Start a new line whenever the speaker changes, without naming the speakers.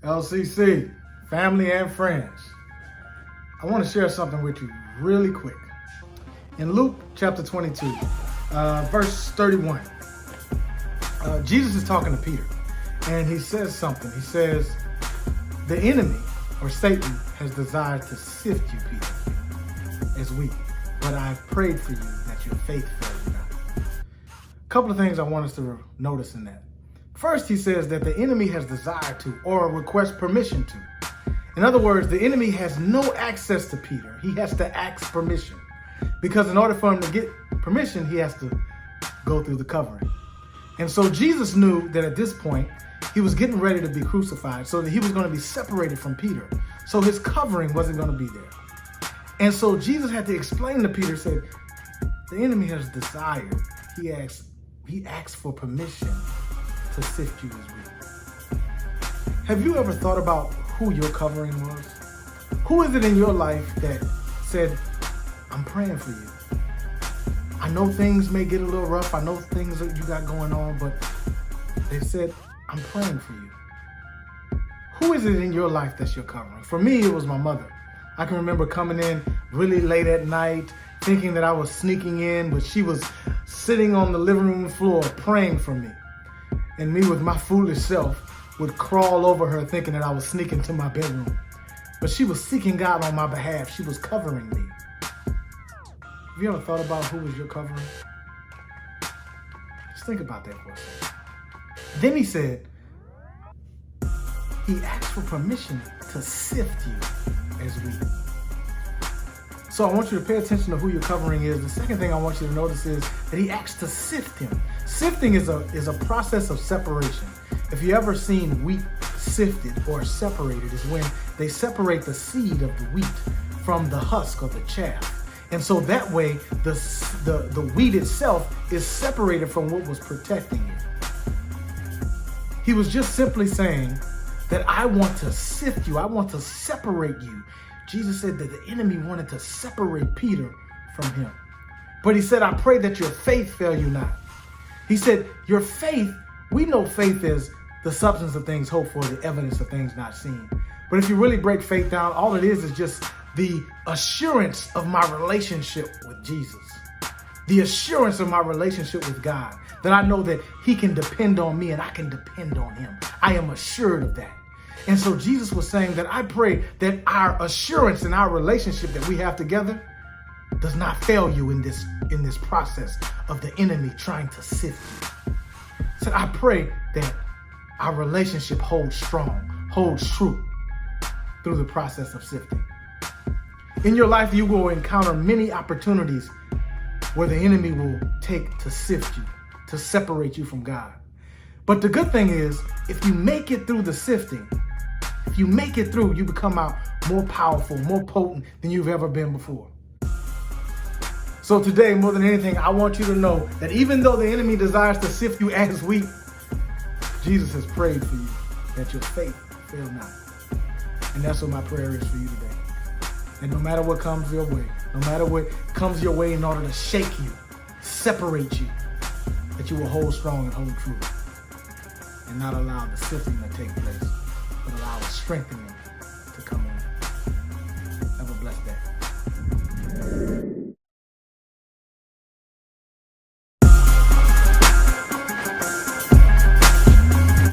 LCC, family and friends. I want to share something with you really quick. In Luke chapter 22, verse 31, Jesus is talking to Peter, and he says something. He says, the enemy, or Satan, has desired to sift you, Peter, as wheat, but I've prayed for you that your faith fail you not. A couple of things I want us to notice in that. First, he says that the enemy has desired to, or request permission to. In other words, the enemy has no access to Peter. He has to ask permission. Because in order for him to get permission, he has to go through the covering. And so Jesus knew that at this point, he was getting ready to be crucified, so that he was going to be separated from Peter. So his covering wasn't going to be there. And so Jesus had to explain to Peter, said, the enemy has desired. He asked for permission to sift you as wheat. Have you ever thought about who your covering was? Who is it in your life that said, I'm praying for you? I know things may get a little rough. I know things that you got going on, but they said, I'm praying for you. Who is it in your life that's your covering? For me, it was my mother. I can remember coming in really late at night, thinking that I was sneaking in, but she was sitting on the living room floor praying for me. And me with my foolish self would crawl over her thinking that I was sneaking to my bedroom. But she was seeking God on my behalf. She was covering me. Have you ever thought about who was your covering? Just think about that for a second. Then he said, he asked for permission to sift you as wheat. So I want you to pay attention to who your covering is. The second thing I want you to notice is that he asked to sift him. Sifting is a process of separation. If you ever seen wheat sifted or separated, is when they separate the seed of the wheat from the husk or the chaff. And so that way, the wheat itself is separated from what was protecting it. He was just simply saying that I want to sift you. I want to separate you. Jesus said that the enemy wanted to separate Peter from him. But he said, I pray that your faith fail you not. He said, your faith, we know faith is the substance of things hoped for, the evidence of things not seen. But if you really break faith down, all it is just the assurance of my relationship with Jesus. The assurance of my relationship with God. That I know that he can depend on me and I can depend on him. I am assured of that. And so Jesus was saying that I pray that our assurance and our relationship that we have together does not fail you in this process of the enemy trying to sift you. So I pray that our relationship holds strong, holds true through the process of sifting. In your life, you will encounter many opportunities where the enemy will take to sift you, to separate you from God. But the good thing is, if you make it through the sifting, if you make it through, you become out more powerful, more potent than you've ever been before. So today, more than anything, I want you to know that even though the enemy desires to sift you as wheat, Jesus has prayed for you that your faith fail not. And that's what my prayer is for you today. And no matter what comes your way, no matter what comes your way in order to shake you, separate you, that you will hold strong and hold true and not allow the sifting to take place, but allow the strengthening to come in.